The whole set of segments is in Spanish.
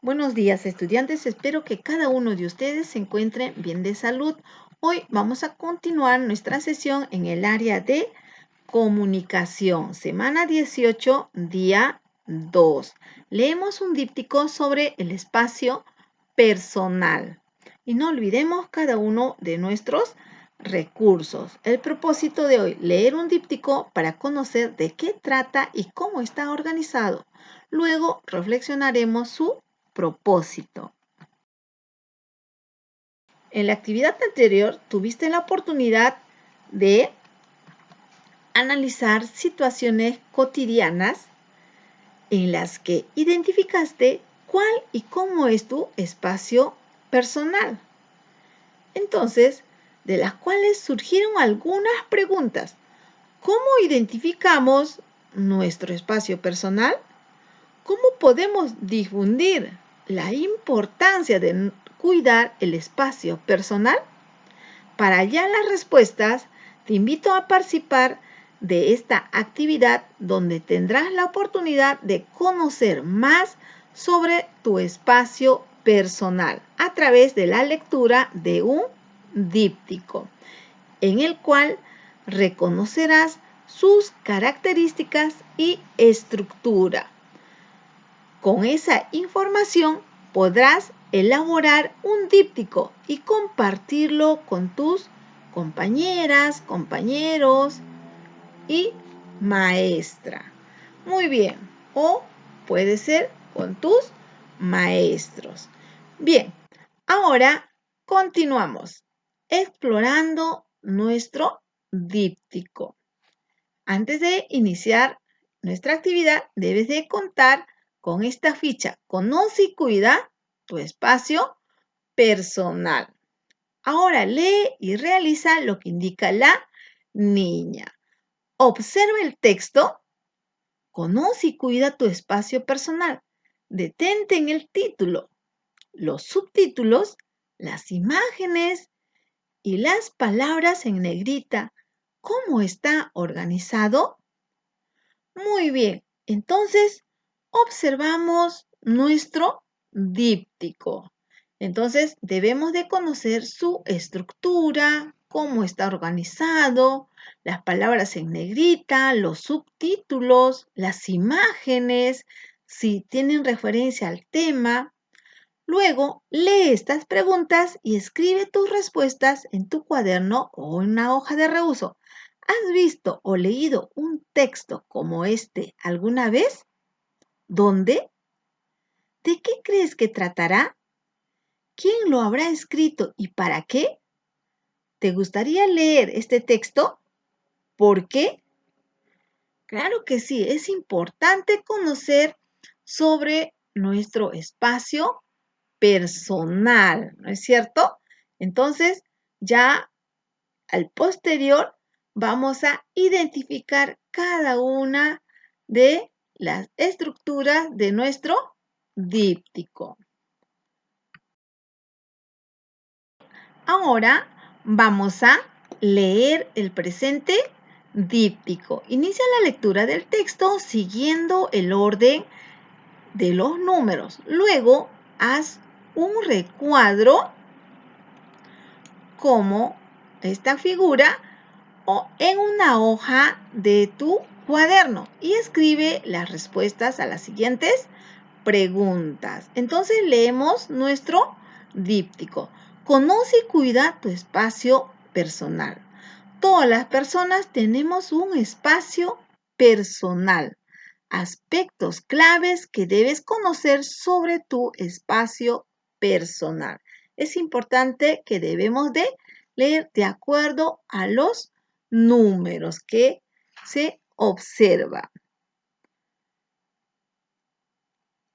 Buenos días, estudiantes. Espero que cada uno de ustedes se encuentre bien de salud. Hoy vamos a continuar nuestra sesión en el área de comunicación. Semana 18, día 2. Leemos un díptico sobre el espacio personal. Y no olvidemos cada uno de nuestros recursos. El propósito de hoy, leer un díptico para conocer de qué trata y cómo está organizado. Luego reflexionaremos su propósito. En la actividad anterior tuviste la oportunidad de analizar situaciones cotidianas en las que identificaste cuál y cómo es tu espacio personal. Entonces, de las cuales surgieron algunas preguntas. ¿Cómo identificamos nuestro espacio personal? ¿Cómo podemos difundir la importancia de cuidar el espacio personal? Para hallar las respuestas, te invito a participar de esta actividad donde tendrás la oportunidad de conocer más sobre tu espacio personal a través de la lectura de un díptico, en el cual reconocerás sus características y estructura. Con esa información podrás elaborar un díptico y compartirlo con tus compañeras, compañeros y maestra. Muy bien, o puede ser con tus maestros. Bien, ahora continuamos explorando nuestro díptico. Antes de iniciar nuestra actividad, debes de contar con esta ficha. Conoce y cuida tu espacio personal. Ahora lee y realiza lo que indica la niña. Observa el texto. Conoce y cuida tu espacio personal. Detente en el título, los subtítulos, las imágenes y las palabras en negrita. ¿Cómo está organizado? Muy bien, entonces observamos nuestro díptico. Entonces debemos de conocer su estructura, cómo está organizado, las palabras en negrita, los subtítulos, las imágenes, si tienen referencia al tema. Luego, lee estas preguntas y escribe tus respuestas en tu cuaderno o en una hoja de reuso. ¿Has visto o leído un texto como este alguna vez? ¿Dónde? ¿De qué crees que tratará? ¿Quién lo habrá escrito y para qué? ¿Te gustaría leer este texto? ¿Por qué? Claro que sí, es importante conocer sobre nuestro espacio personal, ¿no es cierto? Entonces, ya al posterior vamos a identificar cada una de las estructuras de nuestro díptico. Ahora vamos a leer el presente díptico. Inicia la lectura del texto siguiendo el orden de los números. Luego haz un recuadro como esta figura o en una hoja de tu cuaderno y escribe las respuestas a las siguientes preguntas. Entonces leemos nuestro díptico. Conoce y cuida tu espacio personal. Todas las personas tenemos un espacio personal. Aspectos claves que debes conocer sobre tu espacio personal. Es importante que debemos de leer de acuerdo a los números que se observan.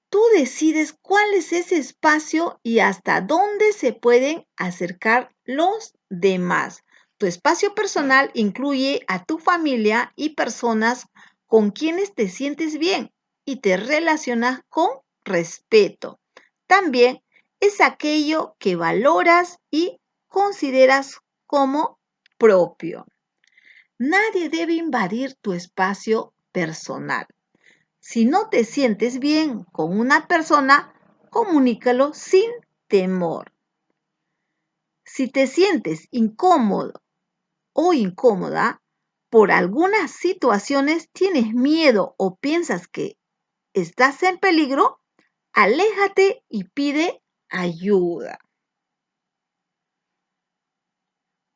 Tú decides cuál es ese espacio y hasta dónde se pueden acercar los demás. Tu espacio personal incluye a tu familia y personas con quienes te sientes bien y te relacionas con respeto. También es aquello que valoras y consideras como propio. Nadie debe invadir tu espacio personal. Si no te sientes bien con una persona, comunícalo sin temor. Si te sientes incómodo o incómoda por algunas situaciones, tienes miedo o piensas que estás en peligro, aléjate y pide ayuda.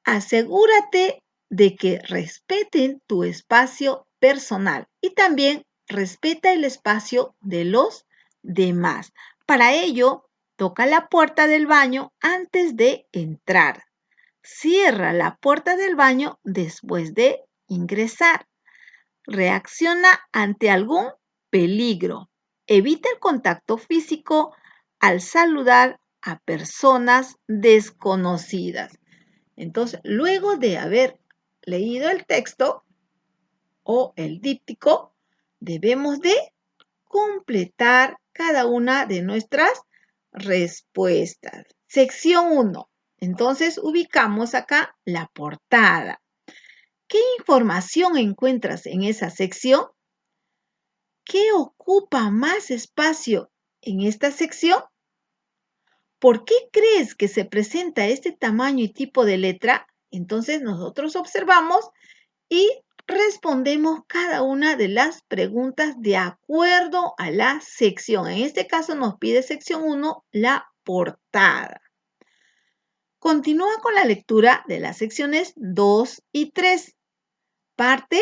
Asegúrate de que respeten tu espacio personal y también respeta el espacio de los demás. Para ello, toca la puerta del baño antes de entrar. Cierra la puerta del baño después de ingresar. Reacciona ante algún peligro. Evita el contacto físico al saludar a personas desconocidas. Entonces, luego de haber leído el texto o el díptico, debemos de completar cada una de nuestras respuestas. Sección 1. Entonces, ubicamos acá la portada. ¿Qué información encuentras en esa sección? ¿Qué ocupa más espacio en esta sección? ¿Por qué crees que se presenta este tamaño y tipo de letra? Entonces nosotros observamos y respondemos cada una de las preguntas de acuerdo a la sección. En este caso nos pide sección 1, la portada. Continúa con la lectura de las secciones 2 y 3, parte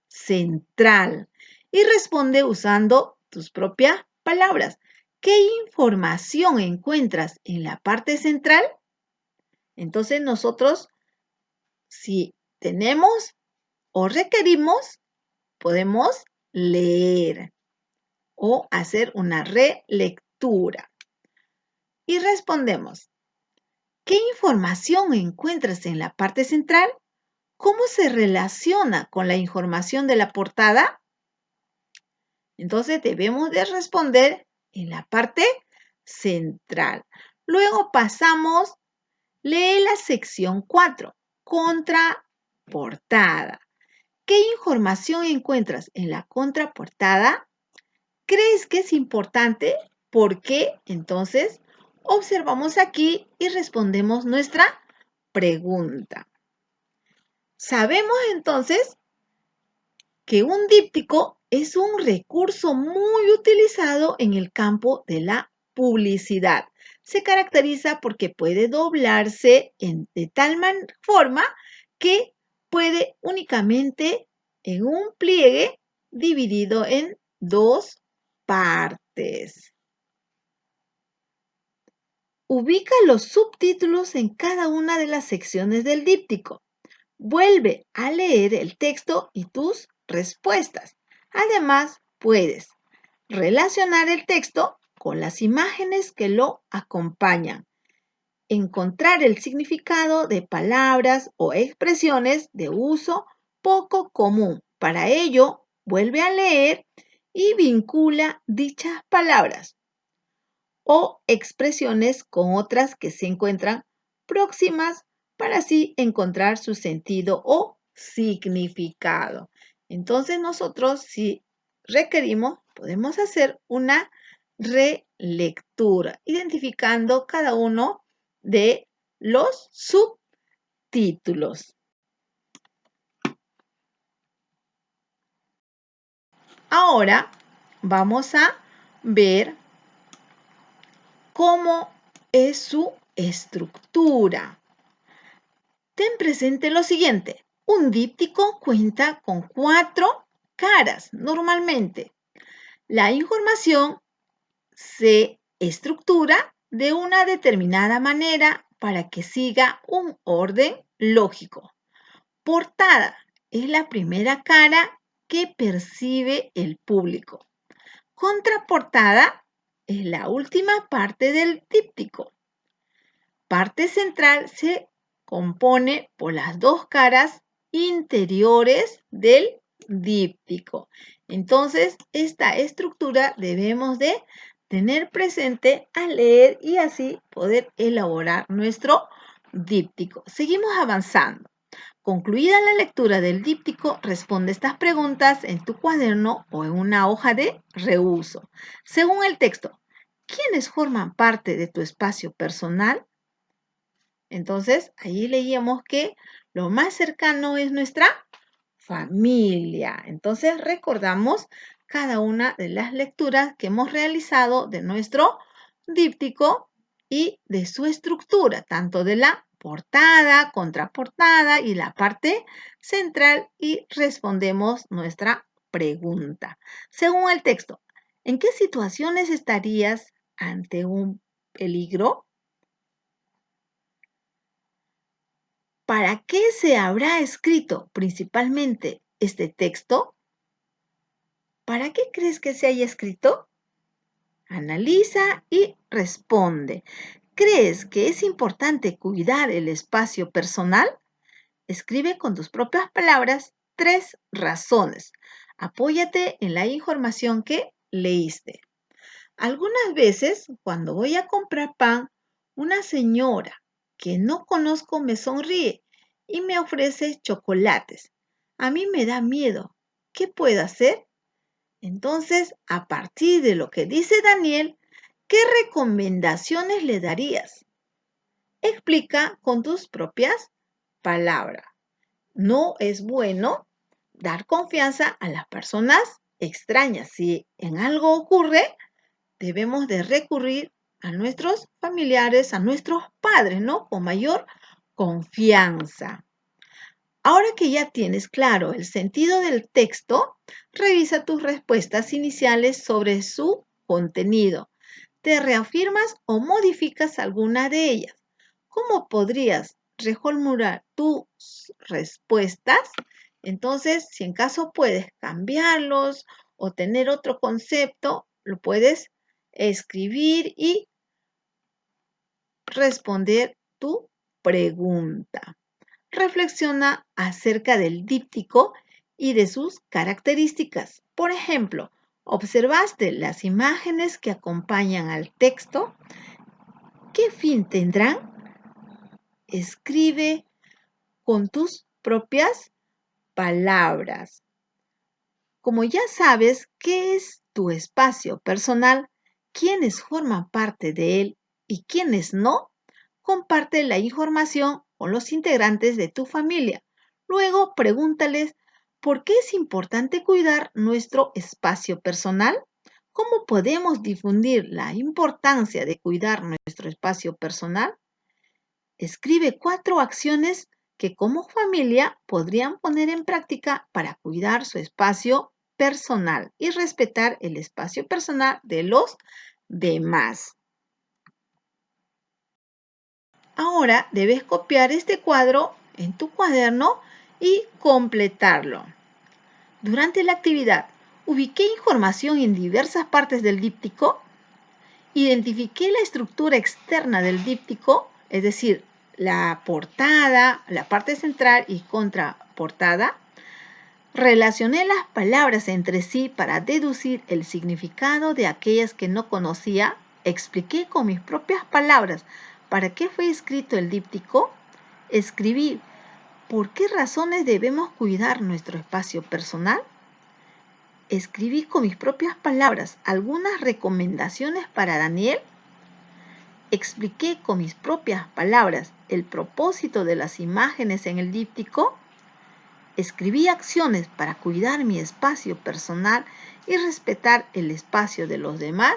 central, y responde usando tus propias palabras. ¿Qué información encuentras en la parte central? Entonces nosotros, si tenemos o requerimos, podemos leer o hacer una relectura. Y respondemos, ¿qué información encuentras en la parte central? ¿Cómo se relaciona con la información de la portada? Entonces debemos de responder en la parte central. Luego pasamos, lee la sección 4, contraportada. ¿Qué información encuentras en la contraportada? ¿Crees que es importante? ¿Por qué? Entonces, observamos aquí y respondemos nuestra pregunta. Sabemos entonces que un díptico es un recurso muy utilizado en el campo de la publicidad. Se caracteriza porque puede doblarse de tal forma que puede únicamente en un pliegue dividido en dos partes. Ubica los subtítulos en cada una de las secciones del díptico. Vuelve a leer el texto y tus respuestas. Además, puedes relacionar el texto con las imágenes que lo acompañan. Encontrar el significado de palabras o expresiones de uso poco común. Para ello, vuelve a leer y vincula dichas palabras o expresiones con otras que se encuentran próximas para así encontrar su sentido o significado. Entonces nosotros, si requerimos, podemos hacer una relectura, identificando cada uno de los subtítulos. Ahora vamos a ver cómo es su estructura. Ten presente lo siguiente. Un díptico cuenta con 4 caras normalmente. La información se estructura de una determinada manera para que siga un orden lógico. Portada es la primera cara que percibe el público. Contraportada es la última parte del díptico. Parte central se compone por las dos caras interiores del díptico. Entonces, esta estructura debemos de tener presente al leer y así poder elaborar nuestro díptico. Seguimos avanzando. Concluida la lectura del díptico, responde estas preguntas en tu cuaderno o en una hoja de reuso. Según el texto, ¿quiénes forman parte de tu espacio personal? Entonces, ahí leíamos que lo más cercano es nuestra familia. Entonces, recordamos cada una de las lecturas que hemos realizado de nuestro díptico y de su estructura, tanto de la portada, contraportada y la parte central, y respondemos nuestra pregunta. Según el texto, ¿en qué situaciones estarías ante un peligro? ¿Para qué se habrá escrito principalmente este texto? ¿Para qué crees que se haya escrito? Analiza y responde. ¿Crees que es importante cuidar el espacio personal? Escribe con tus propias palabras 3 razones. Apóyate en la información que leíste. Algunas veces, cuando voy a comprar pan, una señora que no conozco me sonríe y me ofrece chocolates. A mí me da miedo. ¿Qué puedo hacer? Entonces, a partir de lo que dice Daniel, ¿qué recomendaciones le darías? Explica con tus propias palabras. No es bueno dar confianza a las personas extrañas. Si en algo ocurre, debemos de recurrir a nuestros familiares, a nuestros padres, ¿no? Con mayor confianza. Ahora que ya tienes claro el sentido del texto, revisa tus respuestas iniciales sobre su contenido. ¿Te reafirmas o modificas alguna de ellas? ¿Cómo podrías reformular tus respuestas? Entonces, si en caso puedes cambiarlos o tener otro concepto, lo puedes escribir y responder tu pregunta. Reflexiona acerca del díptico y de sus características. Por ejemplo, ¿observaste las imágenes que acompañan al texto? ¿Qué fin tendrán? Escribe con tus propias palabras. Como ya sabes qué es tu espacio personal, quiénes forman parte de él y quiénes no, comparte la información con los integrantes de tu familia. Luego pregúntales por qué es importante cuidar nuestro espacio personal. ¿Cómo podemos difundir la importancia de cuidar nuestro espacio personal? Escribe 4 acciones que como familia podrían poner en práctica para cuidar su espacio personal y respetar el espacio personal de los demás. Ahora debes copiar este cuadro en tu cuaderno y completarlo. Durante la actividad, ubiqué información en diversas partes del díptico, identifiqué la estructura externa del díptico, es decir, la portada, la parte central y contraportada. Relacioné las palabras entre sí para deducir el significado de aquellas que no conocía. Expliqué con mis propias palabras para qué fue escrito el díptico. Escribí por qué razones debemos cuidar nuestro espacio personal. Escribí con mis propias palabras algunas recomendaciones para Daniel. Expliqué con mis propias palabras el propósito de las imágenes en el díptico. Escribí acciones para cuidar mi espacio personal y respetar el espacio de los demás.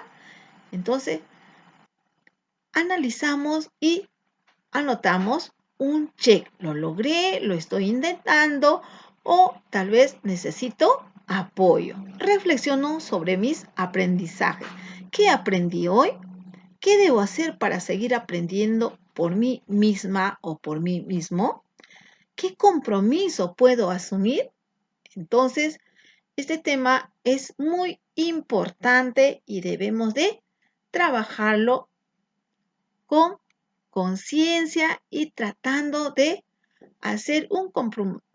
Entonces, analizamos y anotamos un check. Lo logré, lo estoy intentando o tal vez necesito apoyo. Reflexiono sobre mis aprendizajes. ¿Qué aprendí hoy? ¿Qué debo hacer para seguir aprendiendo por mí misma o por mí mismo? ¿Qué compromiso puedo asumir? Entonces, este tema es muy importante y debemos de trabajarlo con conciencia y tratando de hacer un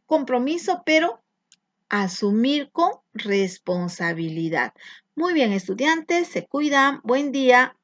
compromiso, pero asumir con responsabilidad. Muy bien, estudiantes, se cuidan. Buen día.